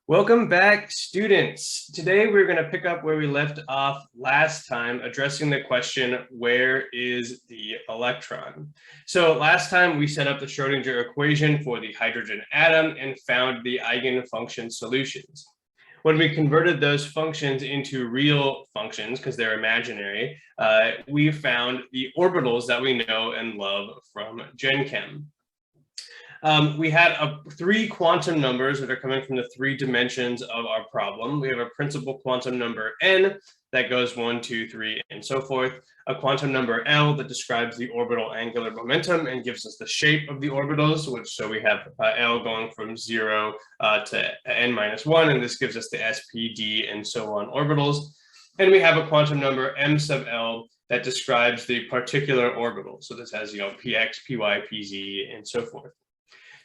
Welcome back, students. Today we're going to pick up where we left off last time, addressing the question, where is the electron? So last time we set up the Schrödinger equation for the hydrogen atom and found the eigenfunction solutions. When we converted those functions into real functions, because they're imaginary, we found the orbitals that we know and love from Gen Chem. We had three quantum numbers that are coming from the three dimensions of our problem. We have a principal quantum number n that goes 1, 2, 3, and so forth. A quantum number L that describes the orbital angular momentum and gives us the shape of the orbitals, so we have L going from 0 to n-1, and this gives us the s, p, d, and so on orbitals. And we have a quantum number m sub L that describes the particular orbital. So this has, px, py, pz, and so forth.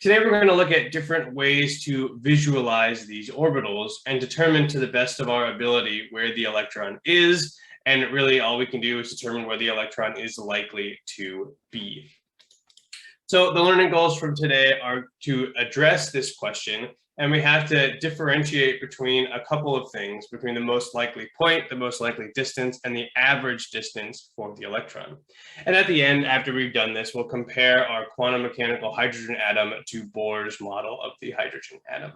Today, we're going to look at different ways to visualize these orbitals and determine to the best of our ability where the electron is. And really, all we can do is determine where the electron is likely to be. So the learning goals from today are to address this question, and we have to differentiate between a couple of things, between the most likely point, the most likely distance, and the average distance for the electron. And at the end, after we've done this, we'll compare our quantum mechanical hydrogen atom to Bohr's model of the hydrogen atom.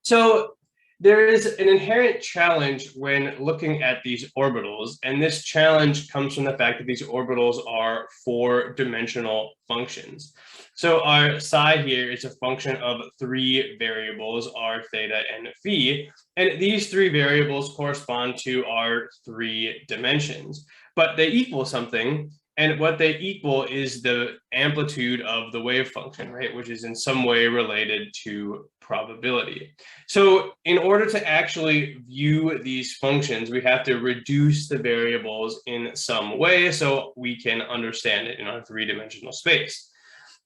So there is an inherent challenge when looking at these orbitals, and this challenge comes from the fact that these orbitals are four-dimensional functions. So our psi here is a function of three variables, r, theta, and phi, and these three variables correspond to our three dimensions, but they equal something. And what they equal is the amplitude of the wave function, right, which is in some way related to probability. So in order to actually view these functions, we have to reduce the variables in some way so we can understand it in our three-dimensional space.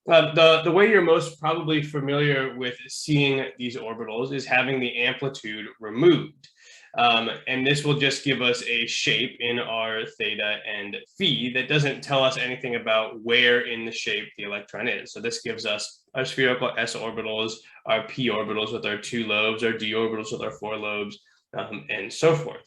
The way you're most probably familiar with seeing these orbitals is having the amplitude removed. And this will just give us a shape in our theta and phi that doesn't tell us anything about where in the shape the electron is. So this gives us our spherical s orbitals, our p orbitals with our 2 lobes, our d orbitals with our 4 lobes, and so forth.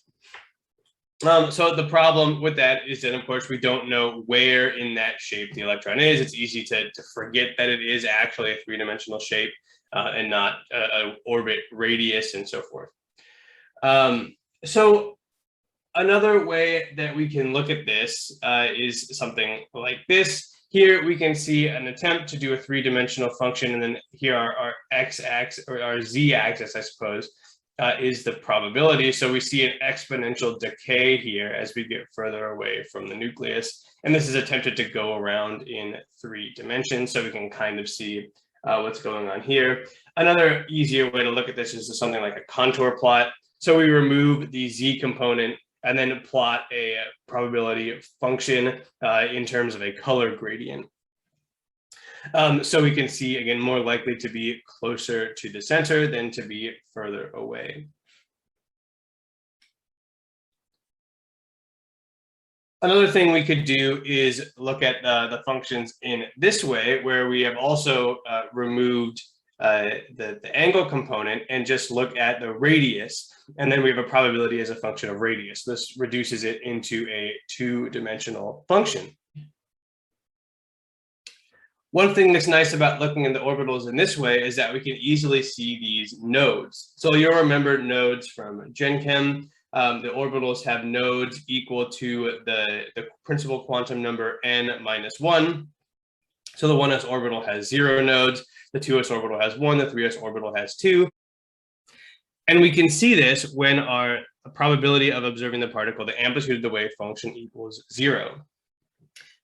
So the problem with that is that, of course, we don't know where in that shape the electron is. It's easy to forget that it is actually a three-dimensional shape and not an orbit radius and so forth. So another way that we can look at this is something like this. Here we can see an attempt to do a three-dimensional function, and then here our x-axis, or our z-axis, I suppose, is the probability. So we see an exponential decay here as we get further away from the nucleus. And this is attempted to go around in 3 dimensions, so we can kind of see what's going on here. Another easier way to look at this is something like a contour plot. So we remove the z component and then plot a probability function in terms of a color gradient. So we can see, again, more likely to be closer to the center than to be further away. Another thing we could do is look at the functions in this way, where we have also removed the angle component and just look at the radius, and then we have a probability as a function of radius. This reduces it into a 2-dimensional function. One thing that's nice about looking at the orbitals in this way is that we can easily see these nodes. So you'll remember nodes from Gen Chem. The orbitals have nodes equal to the principal quantum number n-1. So the 1s orbital has 0 nodes, the 2s orbital has 1, the 3s orbital has 2. And we can see this when our probability of observing the particle, the amplitude of the wave function, equals 0.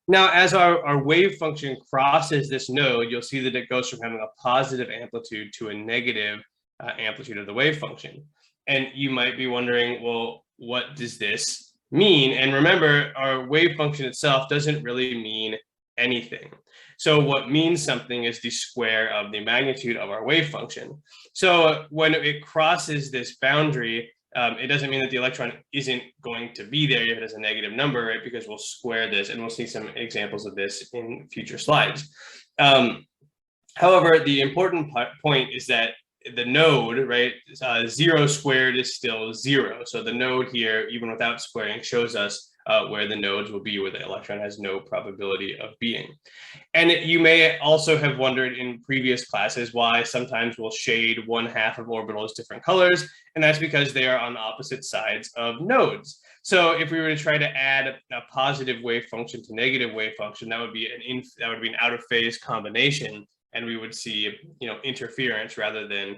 Now, as our wave function crosses this node, you'll see that it goes from having a positive amplitude to a negative amplitude of the wave function. And you might be wondering, well, what does this mean? And remember, our wave function itself doesn't really mean anything. So what means something is the square of the magnitude of our wave function. So when it crosses this boundary, it doesn't mean that the electron isn't going to be there if it has a negative number, right? Because we'll square this, and we'll see some examples of this in future slides. However, the important point is that the node, right, 0 squared is still 0. So the node here, even without squaring, shows us where the nodes will be, where the electron has no probability of being. And you may also have wondered in previous classes why sometimes we'll shade one half of orbitals different colors, and that's because they are on opposite sides of nodes. So if we were to try to add a positive wave function to negative wave function, that would be an out of phase combination, and we would see, interference rather than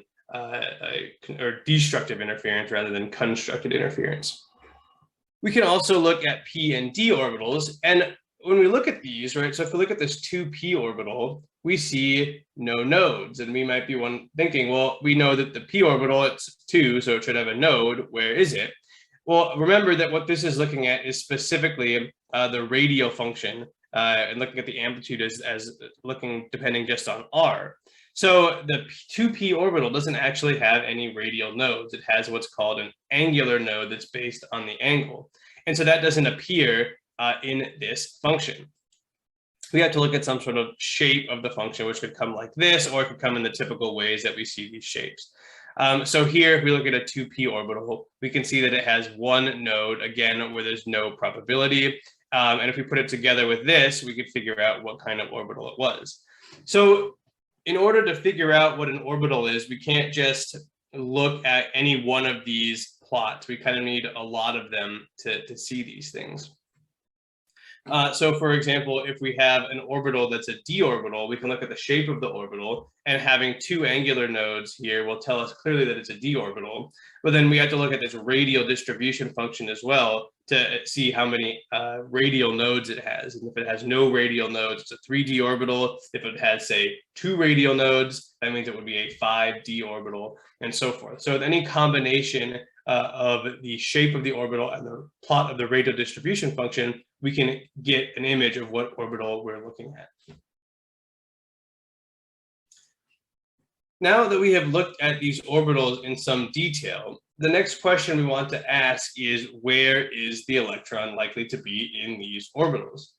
or destructive interference rather than constructed interference. We can also look at p and d orbitals, and when we look at these, right, so if we look at this 2p orbital, we see no nodes, and we might be thinking, well, we know that the p orbital, it's 2, so it should have a node. Where is it? Well, remember that what this is looking at is specifically the radial function, and looking at the amplitude as looking depending just on r. So the 2p orbital doesn't actually have any radial nodes. It has what's called an angular node that's based on the angle. And so that doesn't appear in this function. We have to look at some sort of shape of the function, which could come like this, or it could come in the typical ways that we see these shapes. So here, if we look at a 2p orbital, we can see that it has one node, again, where there's no probability. And if we put it together with this, we could figure out what kind of orbital it was. So in order to figure out what an orbital is, we can't just look at any one of these plots. We kind of need a lot of them to see these things. So for example, if we have an orbital that's a d orbital, we can look at the shape of the orbital, and having two angular nodes here will tell us clearly that it's a d orbital. But then we have to look at this radial distribution function as well to see how many radial nodes it has. And if it has no radial nodes, it's a 3d orbital. If it has, say, 2 radial nodes, that means it would be a 5d orbital, and so forth. So with any combination of the shape of the orbital and the plot of the radial distribution function, we can get an image of what orbital we're looking at. Now that we have looked at these orbitals in some detail, the next question we want to ask is, where is the electron likely to be in these orbitals?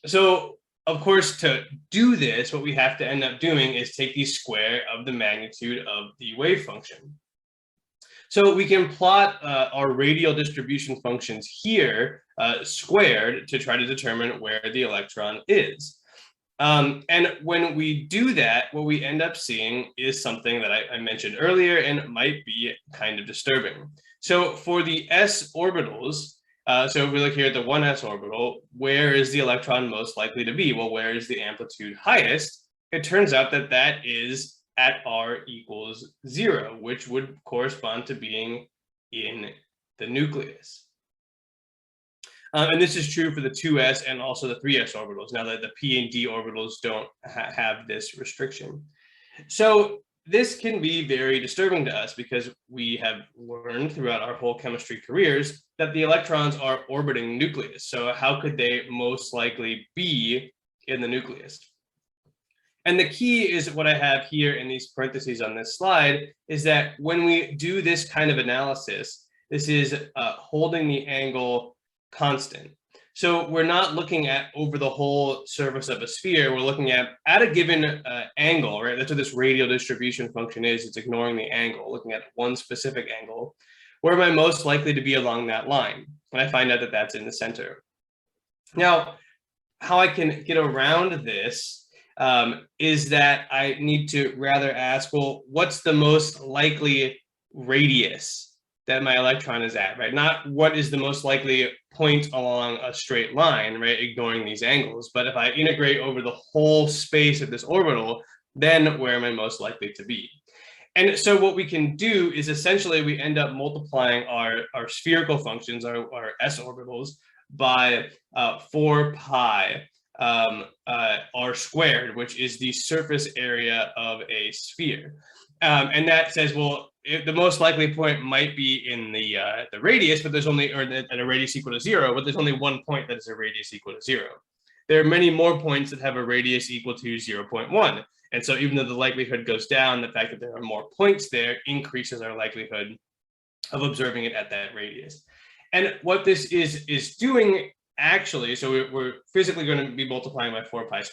So, of course, to do this, what we have to end up doing is take the square of the magnitude of the wave function. So we can plot our radial distribution functions here squared to try to determine where the electron is. And when we do that, what we end up seeing is something that I mentioned earlier, and it might be kind of disturbing. So for the s orbitals, so if we look here at the 1s orbital, where is the electron most likely to be? Well, where is the amplitude highest? It turns out that that is at r equals 0, which would correspond to being in the nucleus. And this is true for the 2s and also the 3s orbitals, now that the p and d orbitals don't have this restriction. So this can be very disturbing to us because we have learned throughout our whole chemistry careers that the electrons are orbiting nucleus. So how could they most likely be in the nucleus? And the key is what I have here in these parentheses on this slide is that when we do this kind of analysis, this is holding the angle constant. So we're not looking at over the whole surface of a sphere. We're looking at a given angle, right? That's what this radial distribution function is. It's ignoring the angle, looking at one specific angle. Where am I most likely to be along that line? And I find out that that's in the center. Now, how I can get around this is that I need to rather ask, well, what's the most likely radius that my electron is at, right? Not what is the most likely point along a straight line, right, ignoring these angles. But if I integrate over the whole space of this orbital, then where am I most likely to be? And so what we can do is essentially we end up multiplying our spherical functions, our s orbitals, by 4 pi r squared, which is the surface area of a sphere. And that says, well, the most likely point might be in the radius, but there's only, or at a radius equal to 0, but there's only one point that is a radius equal to 0. There are many more points that have a radius equal to 0.1. And so even though the likelihood goes down, the fact that there are more points there increases our likelihood of observing it at that radius. And what this is doing actually, so we're physically going to be multiplying by 4 pi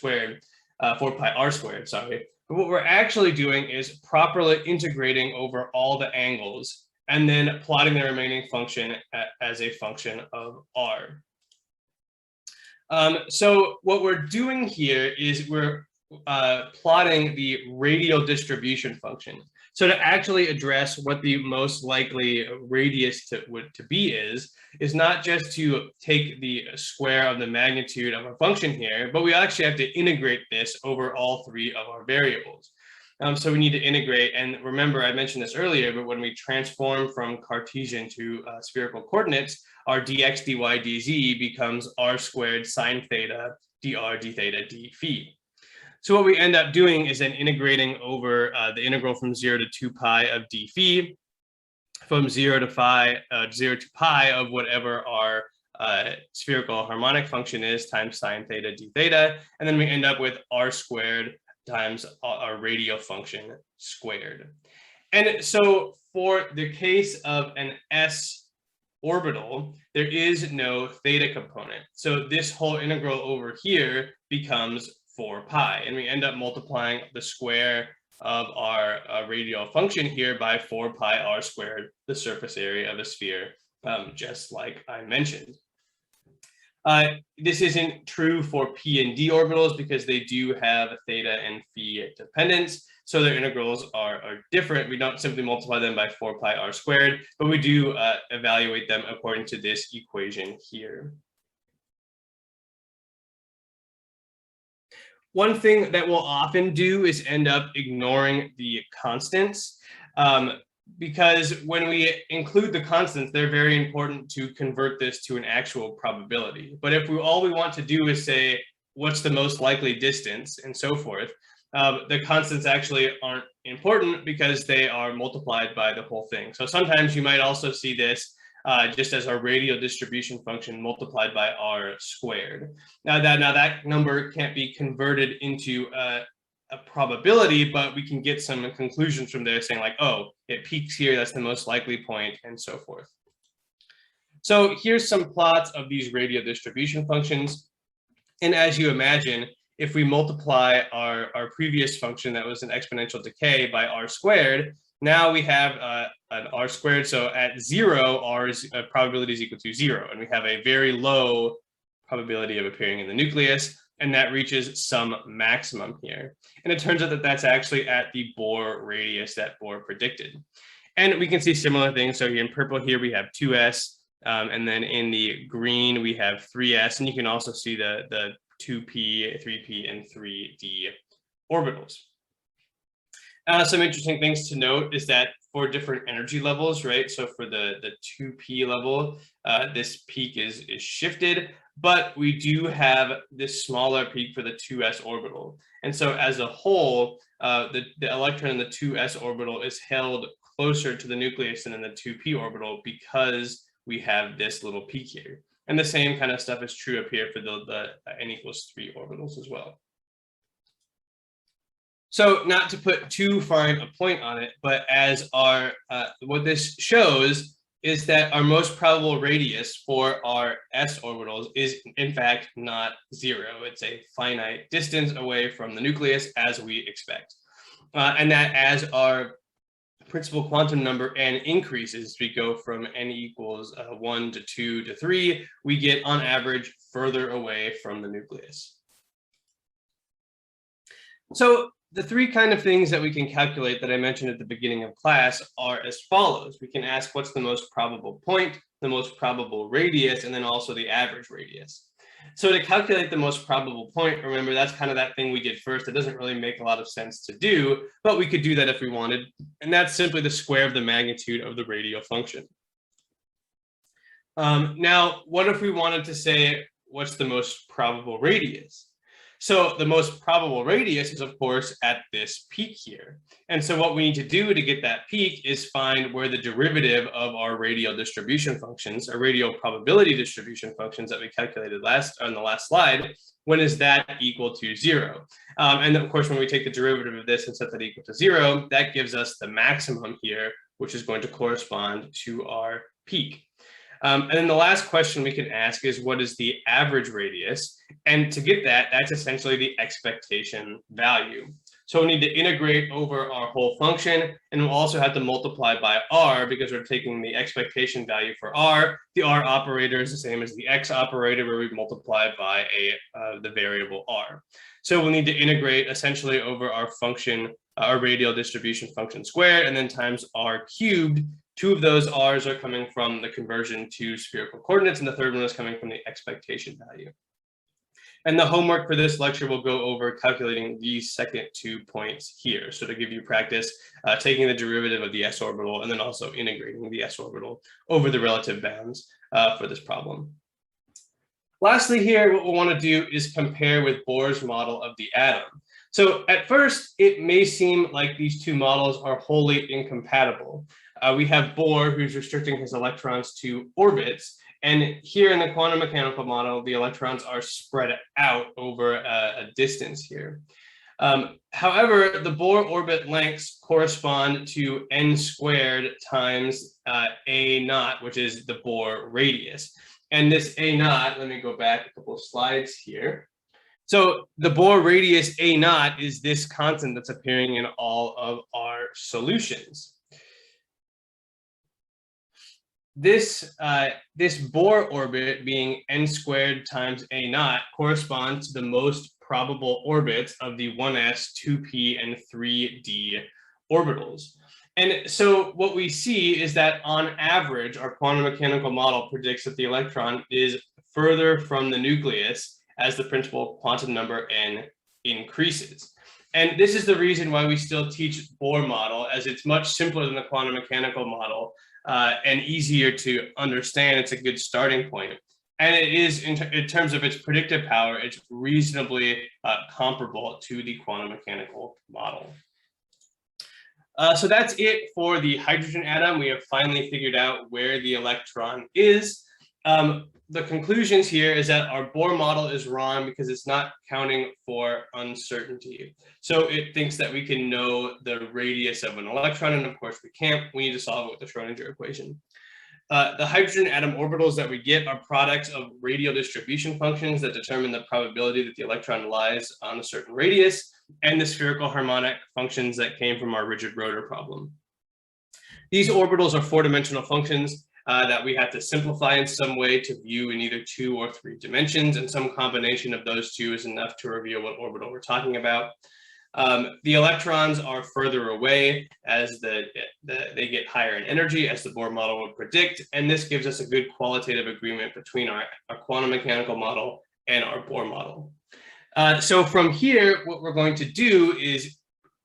r squared, sorry. But what we're actually doing is properly integrating over all the angles and then plotting the remaining function as a function of r. So what we're doing here is we're plotting the radial distribution function. So to actually address what the most likely radius to be is not just to take the square of the magnitude of a function here, but we actually have to integrate this over all three of our variables. So we need to integrate, and remember, I mentioned this earlier, but when we transform from Cartesian to spherical coordinates, our dx, dy, dz becomes r squared sine theta dr, d theta, d phi. So what we end up doing is then integrating over the integral from 0 to 2 pi of d phi, from 0 to pi of whatever our spherical harmonic function is, times sine theta d theta, and then we end up with r squared times our radial function squared. And so for the case of an s orbital, there is no theta component. So this whole integral over here becomes 4 pi, and we end up multiplying the square of our radial function here by 4 pi r squared, the surface area of a sphere, just like I mentioned. This isn't true for p and d orbitals because they do have theta and phi dependence, so their integrals are different. We don't simply multiply them by 4 pi r squared, but we do evaluate them according to this equation here. One thing that we'll often do is end up ignoring the constants, because when we include the constants, they're very important to convert this to an actual probability. But if all we want to do is say, what's the most likely distance and so forth, the constants actually aren't important because they are multiplied by the whole thing. So sometimes you might also see this just as our radial distribution function multiplied by r squared. Now that number can't be converted into a probability, but we can get some conclusions from there saying like, oh, it peaks here, that's the most likely point, and so forth. So here's some plots of these radial distribution functions. And as you imagine, if we multiply our previous function that was an exponential decay by r squared, now we have an r squared. So at 0, r's probability is equal to 0, and we have a very low probability of appearing in the nucleus, and that reaches some maximum here. And it turns out that that's actually at the Bohr radius that Bohr predicted. And we can see similar things. So in purple here, we have 2s, and then in the green, we have 3s, and you can also see the 2p, 3p, and 3d orbitals. Some interesting things to note is that for different energy levels, right? So for the 2p level, this peak is shifted, but we do have this smaller peak for the 2s orbital. And so as a whole, the electron in the 2s orbital is held closer to the nucleus than in the 2p orbital because we have this little peak here. And the same kind of stuff is true up here for the n=3 orbitals as well. So not to put too fine a point on it, but as our what this shows is that our most probable radius for our s orbitals is in fact not 0. It's a finite distance away from the nucleus, as we expect. And that as our principal quantum number n increases, we go from n equals 1 to 2 to 3, we get on average further away from the nucleus. So the three kind of things that we can calculate that I mentioned at the beginning of class are as follows. We can ask what's the most probable point, the most probable radius, and then also the average radius. So to calculate the most probable point, remember that's kind of that thing we did first. It doesn't really make a lot of sense to do, but we could do that if we wanted. And that's simply the square of the magnitude of the radial function. Now, what if we wanted to say what's the most probable radius? So the most probable radius is, of course, at this peak here. And so what we need to do to get that peak is find where the derivative of our radial distribution functions, our radial probability distribution functions that we calculated on the last slide, when is that equal to 0? And of course, when we take the derivative of this and set that equal to 0, that gives us the maximum here, which is going to correspond to our peak. And then the last question we can ask is, what is the average radius? And to get that, that's essentially the expectation value. So we'll need to integrate over our whole function, and we'll also have to multiply by r because we're taking the expectation value for r. The r operator is the same as the x operator, where we multiply by the variable r. So we'll need to integrate essentially over our function, our radial distribution function squared, and then times r cubed. Two of those r's are coming from the conversion to spherical coordinates, and the third one is coming from the expectation value. And the homework for this lecture will go over calculating these second 2 points here. So to give you practice, taking the derivative of the s orbital and then also integrating the s orbital over the relative bounds for this problem. Lastly here, what we'll want to do is compare with Bohr's model of the atom. So at first, it may seem like these two models are wholly incompatible. We have Bohr, who's restricting his electrons to orbits. And here in the quantum mechanical model, the electrons are spread out over a distance here. However, the Bohr orbit lengths correspond to n squared times a naught, which is the Bohr radius. And this a naught, let me go back a couple of slides here. So the Bohr radius a naught is this constant that's appearing in all of our solutions. This Bohr orbit being n squared times a naught corresponds to the most probable orbits of the 1s, 2p, and 3d orbitals. And so what we see is that on average, our quantum mechanical model predicts that the electron is further from the nucleus as the principal quantum number n increases. And this is the reason why we still teach Bohr model, as it's much simpler than the quantum mechanical model and easier to understand. It's a good starting point. And it is, in terms of its predictive power, it's reasonably comparable to the quantum mechanical model. So that's it for the hydrogen atom. We have finally figured out where the electron is. The conclusions here is that our Bohr model is wrong because it's not counting for uncertainty. So it thinks that we can know the radius of an electron, and of course we can't. We need to solve it with the Schrödinger equation. The hydrogen atom orbitals that we get are products of radial distribution functions that determine the probability that the electron lies on a certain radius, and the spherical harmonic functions that came from our rigid rotor problem. These orbitals are four-dimensional functions that we have to simplify in some way to view in either 2 or 3 dimensions, and some combination of those two is enough to reveal what orbital we're talking about. The electrons are further away as they get higher in energy, as the Bohr model would predict, and this gives us a good qualitative agreement between our quantum mechanical model and our Bohr model. So from here, what we're going to do is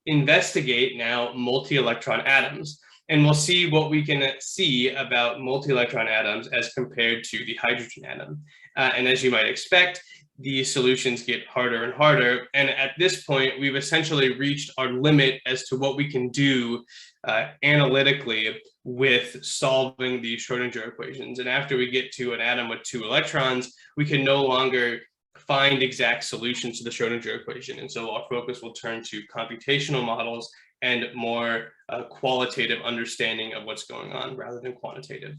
investigate now multi-electron atoms, and we'll see what we can see about multi-electron atoms as compared to the hydrogen atom. And as you might expect, the solutions get harder and harder. And at this point, we've essentially reached our limit as to what we can do analytically with solving the Schrödinger equations. And after we get to an atom with 2 electrons, we can no longer find exact solutions to the Schrödinger equation. And so our focus will turn to computational models and more qualitative understanding of what's going on rather than quantitative.